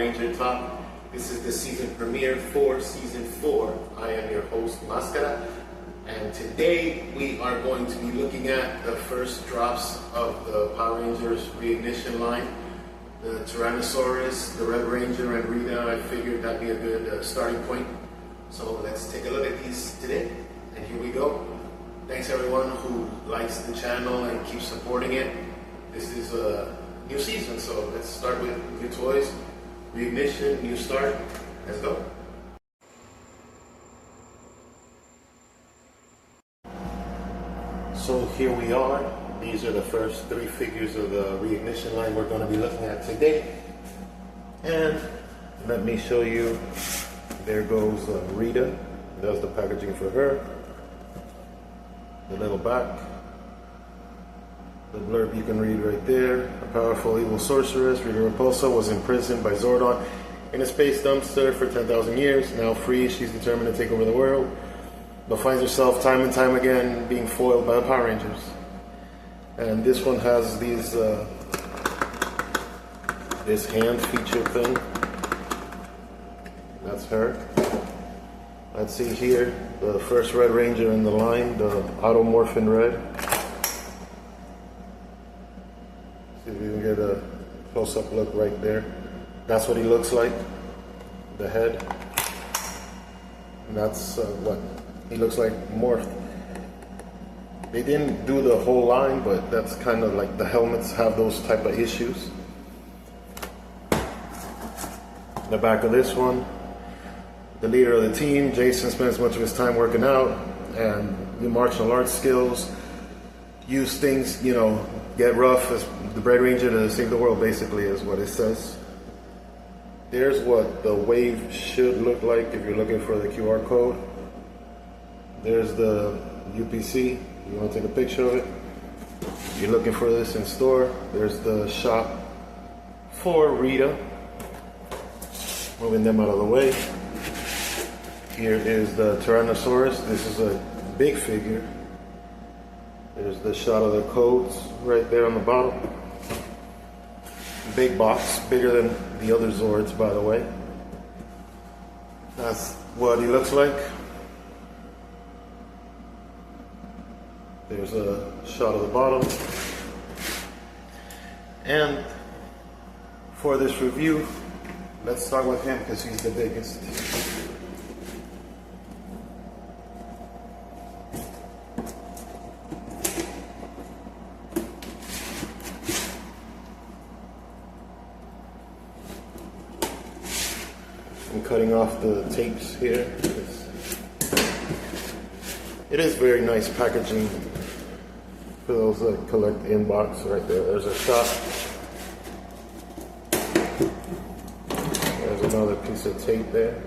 Ranger Talk. This is the season premiere for Season 4. I am your host, Mascara, and today we are going to be looking at the first drops of the Power Rangers Reignition line. The Tyrannosaurus, the Red Ranger, and Rita. I figured that'd be a good starting point. So let's take a look at these today, and here we go. Thanks everyone who likes the channel and keeps supporting it. This is a new season, so let's start with new toys. Reignition, new start. Let's go. So here we are. These are the first three figures of the Reignition line we're going to be looking at today. And let me show you. There goes Rita. That's the packaging for her. The little back. The blurb you can read right there. A powerful evil sorceress, Rita Repulsa, was imprisoned by Zordon in a space dumpster for 10,000 years. Now free, she's determined to take over the world, but finds herself time and time again being foiled by the Power Rangers. And this one has these this hand feature thing. That's her. Let's see here, the first Red Ranger in the line, the Automorphin Red. See if we can get a close-up look right there. That's what he looks like, the head. And that's what he looks like morphed. They didn't do the whole line, but that's kind of like the helmets have those type of issues. The back of this one, the leader of the team, Jason, spends much of his time working out and the martial arts skills. Use things, you know, get rough as the Red Ranger to save the world, basically, is what it says. There's what the wave should look like if you're looking for the QR code. There's the UPC. You want to take a picture of it. You're looking for this in store. There's the shop for Rita. Moving them out of the way. Here is the Tyrannosaurus. This is a big figure. There's the shot of the codes right there on the bottom. Big box, bigger than the other Zords, by the way. That's what he looks like. There's a shot of the bottom. And for this review, let's start with him because he's the biggest. I'm cutting off the tapes here. It is very nice packaging for those that collect the inbox right there. There's a shot. There's another piece of tape there.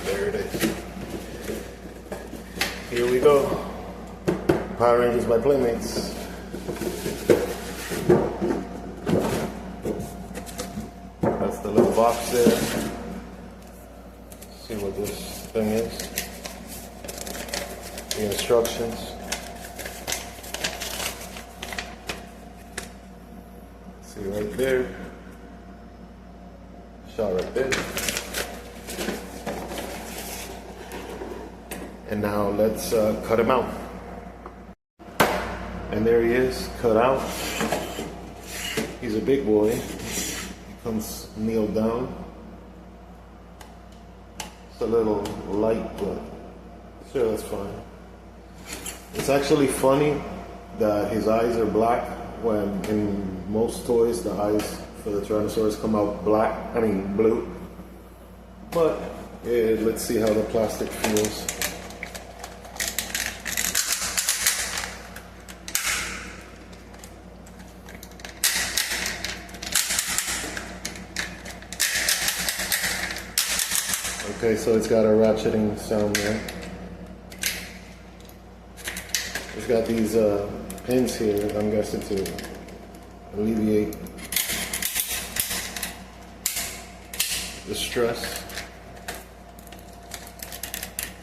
There it is. Here we go. Power Rangers by Playmates. That's the little box there. Let's see what this thing is. The instructions. See right there. Shot right there. And now let's cut him out. And there he is, cut out. He's a big boy. He comes kneeled down. It's a little light, but sure, that's fine. It's actually funny that his eyes are black when in most toys the eyes for the Tyrannosaurus come out blue. But let's see how the plastic feels. Okay, so it's got a ratcheting sound there. It's got these pins here, I'm guessing, to alleviate the stress.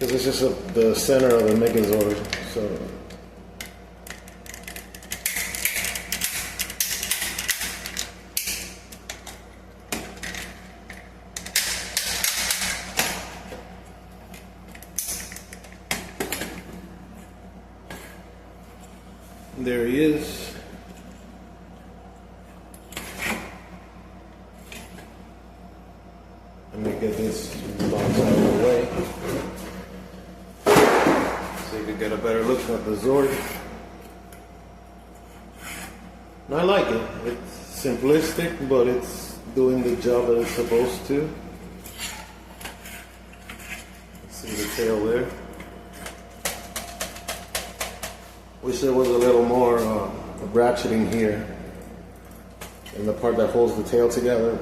Because it's just the center of the Megazord, so There he is. Let me get this box out of the way so you can get a better look at the Zord. And I like it. It's simplistic, but it's doing the job that it's supposed to. See the tail there. Wish there was a little more ratcheting here in the part that holds the tail together,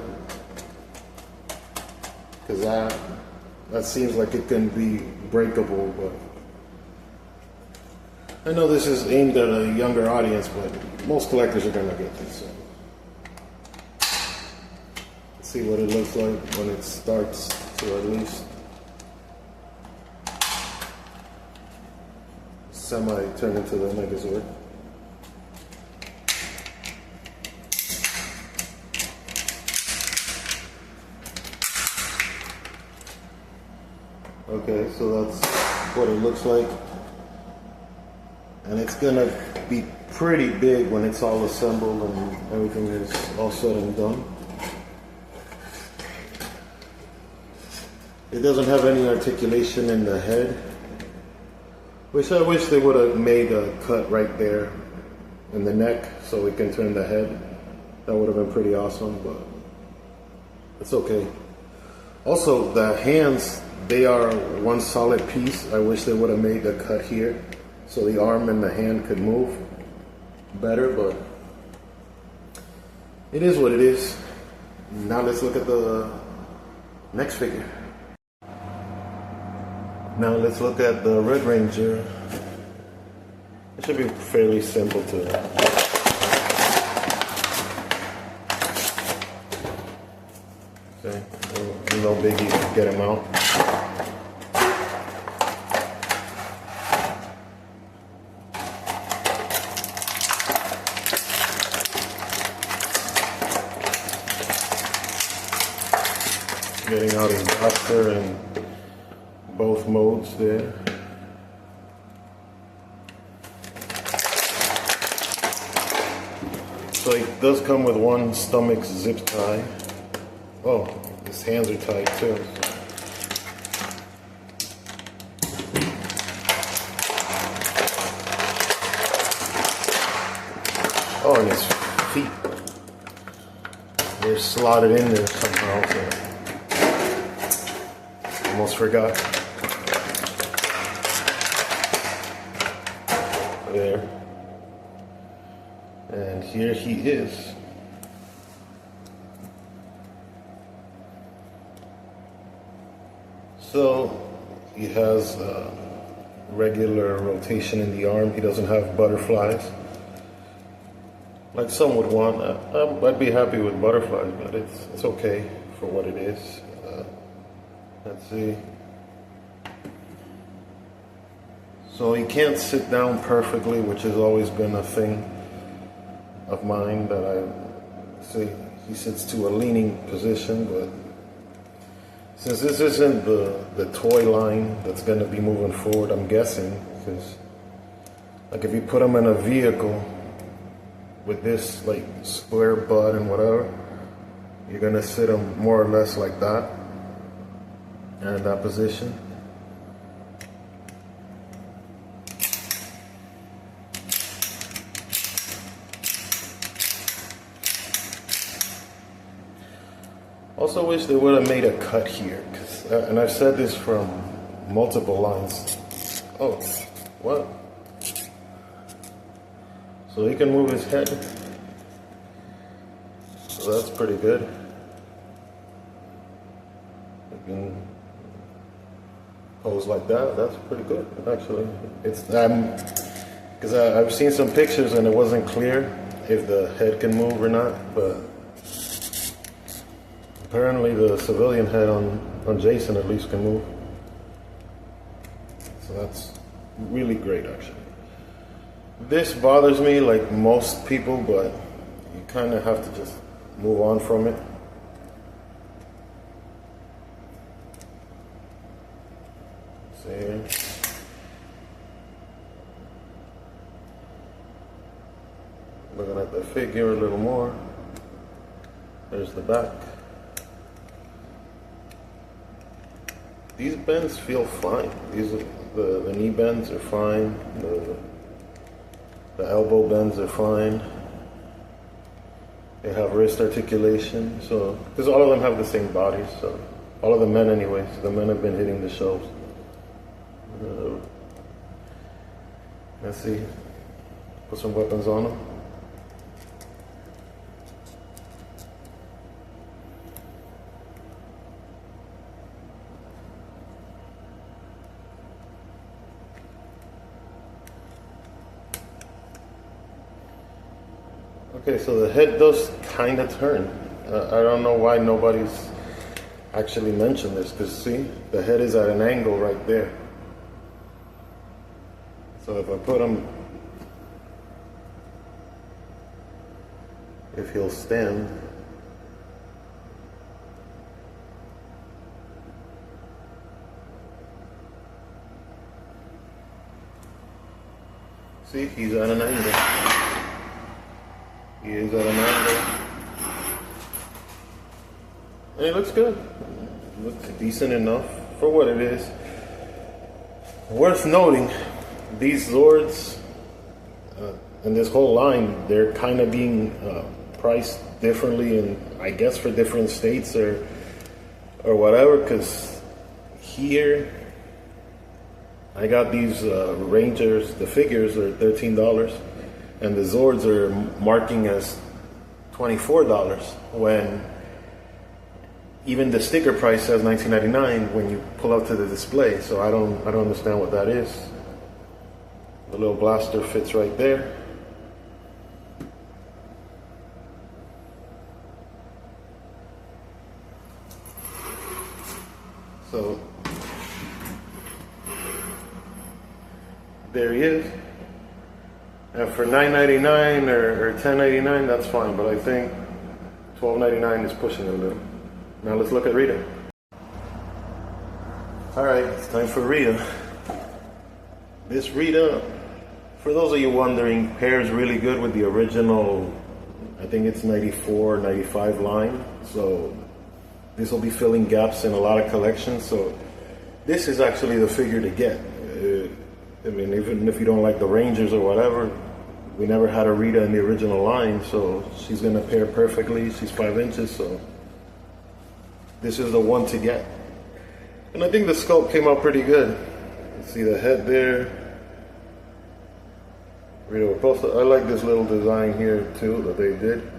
because that seems like it can be breakable. But I know this is aimed at a younger audience, but most collectors are gonna get this. So. Let's see what it looks like when it starts to at least semi-turn into the Megazord. Okay, so that's what it looks like. And it's gonna be pretty big when it's all assembled and everything is all said and done. It doesn't have any articulation in the head. I wish they would have made a cut right there in the neck so we can turn the head. That would have been pretty awesome, but it's okay. Also, the hands, they are one solid piece. I wish they would have made a cut here so the arm and the hand could move better, but it is what it is. Now let's look at the next figure. Now let's look at the Red Ranger. It should be fairly simple to okay, no biggie to get him out. Getting out his blaster and both modes there. So it does come with one stomach zip tie. Oh, his hands are tied too. Oh, and his feet. They're slotted in there somehow. So almost forgot. There. And here he is. So he has regular rotation in the arm. He doesn't have butterflies like some would want. I'd be happy with butterflies, but it's okay for what it is. Let's see. So he can't sit down perfectly, which has always been a thing of mine, that I see he sits to a leaning position. But since this isn't the toy line that's going to be moving forward, I'm guessing, because like if you put him in a vehicle with this like square butt and whatever, you're going to sit him more or less like that and in that position. Also wish they would have made a cut here, and I've said this from multiple lines. Oh, what? So he can move his head. So that's pretty good. He can pose like that. That's pretty good, actually. It's because I've seen some pictures and it wasn't clear if the head can move or not, but apparently the civilian head on Jason at least can move. So that's really great, actually. This bothers me like most people, but you kind of have to just move on from it. See here. Looking at the figure a little more. There's the back. These bends feel fine. These are, the knee bends are fine. The elbow bends are fine. They have wrist articulation. So, because all of them have the same bodies. So, all of the men, anyways. The men have been hitting the shelves. Let's see. Put some weapons on them. Okay, so the head does kind of turn. I don't know why nobody's actually mentioned this, because see, the head is at an angle right there. So if I put him, if he'll stand, see, he's at an angle. He is at an angle. And it looks good. It looks decent enough for what it is. Worth noting, these Zords and this whole line, they're kind of being priced differently, and I guess for different states or whatever, because here I got these Rangers, the figures are $13. And the Zords are marking as $24 when even the sticker price says $19.99 when you pull up to the display. So I don't understand what that is. The little blaster fits right there. So there he is. And for $9.99 or $10.99, that's fine, but I think $12.99 is pushing it a little. Now let's look at Rita. Alright, it's time for Rita. This Rita, for those of you wondering, pairs really good with the original, I think it's 94, 95 line. So this will be filling gaps in a lot of collections. So this is actually the figure to get. I mean, even if you don't like the Rangers or whatever, we never had a Rita in the original line, so she's going to pair perfectly. She's 5 inches, so this is the one to get. And I think the sculpt came out pretty good. You see the head there. Rita, I like this little design here too that they did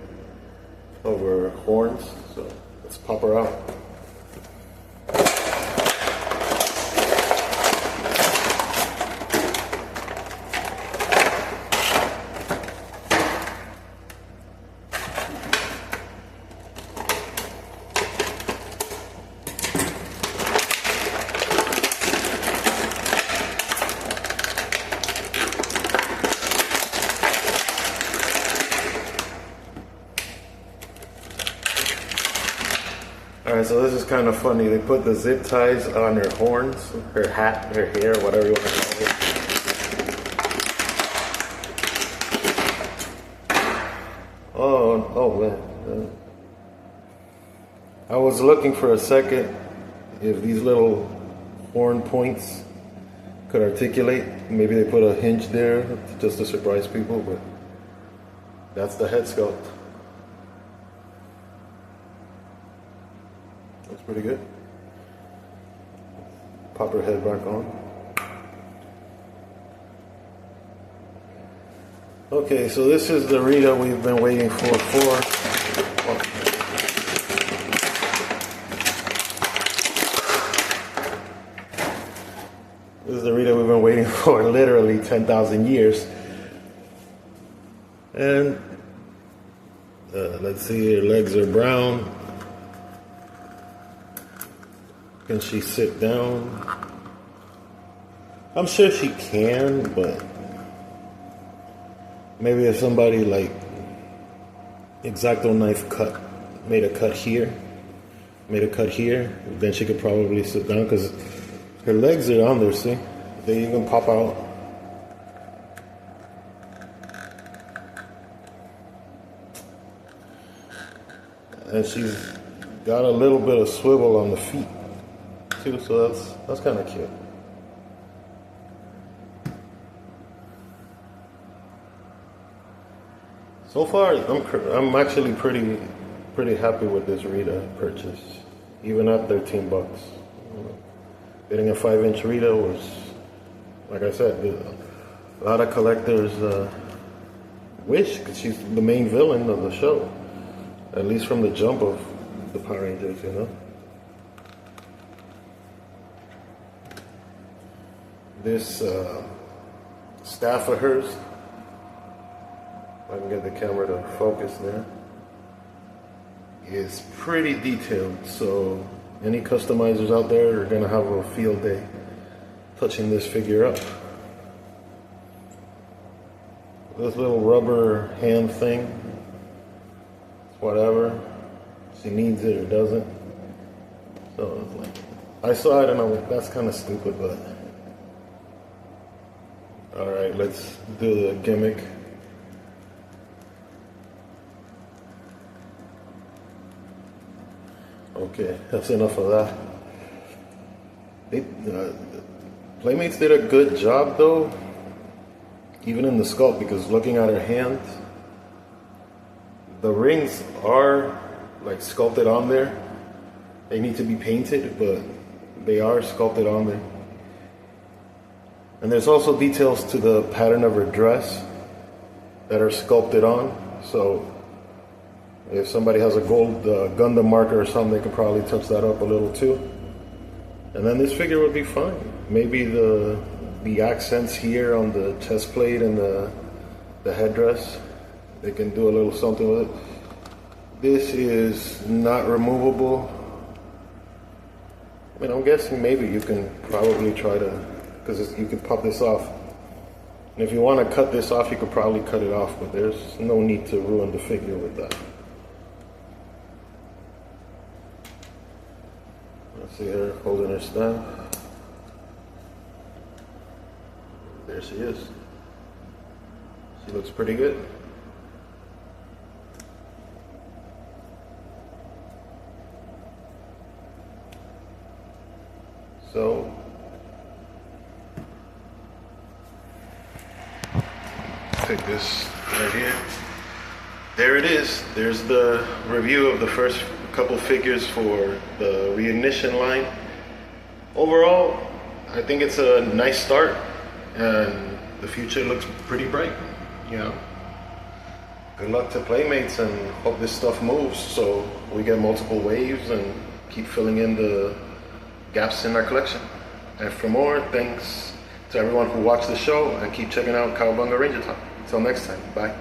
over horns, so let's pop her out. Alright, so this is kind of funny. They put the zip ties on her horns, her hat, her hair, whatever you want to call it. Oh man. I was looking for a second if these little horn points could articulate. Maybe they put a hinge there just to surprise people, but that's the head sculpt. Looks pretty good. Pop her head back on. Okay, so this is the Rita we've been waiting for. This is the Rita we've been waiting for literally 10,000 years. And let's see, her legs are brown. Can she sit down? I'm sure she can, but maybe if somebody like X-Acto knife made a cut here, then she could probably sit down, because her legs are on there, see? They even pop out. and she's got a little bit of swivel on the feet too, so that's kind of cute. So far, I'm actually pretty happy with this Rita purchase, even at $13. Getting a 5-inch Rita was, like I said, a lot of collectors wish, because she's the main villain of the show, at least from the jump of the Power Rangers, you know. This staff of hers, if I can get the camera to focus there, is pretty detailed, so any customizers out there are gonna have a field day touching this figure up. This little rubber hand thing, whatever, she needs it or doesn't. So it's like, I saw it and I was like, that's kind of stupid, but all right, let's do the gimmick. Okay, that's enough of that. Playmates did a good job though, even in the sculpt, because looking at her hands, the rings are like sculpted on there. They need to be painted, but they are sculpted on there. And there's also details to the pattern of her dress that are sculpted on. So if somebody has a gold Gundam marker or something, they could probably touch that up a little too. And then this figure would be fine. Maybe the accents here on the chest plate and the headdress, they can do a little something with it. This is not removable. I mean, I'm guessing maybe you can probably try to, because you could pop this off. And if you want to cut this off, you could probably cut it off, but there's no need to ruin the figure with that. Let's see her holding her staff. There she is. She looks pretty good. So take this right here. There it is. There's the review of the first couple figures for the Reignition line. Overall, I think it's a nice start, and the future looks pretty bright, you know. Good luck to Playmates, and hope this stuff moves so we get multiple waves and keep filling in the gaps in our collection. And for more, thanks to everyone who watched the show, and keep checking out Cowabunga Ranger Talk. Until next time, bye.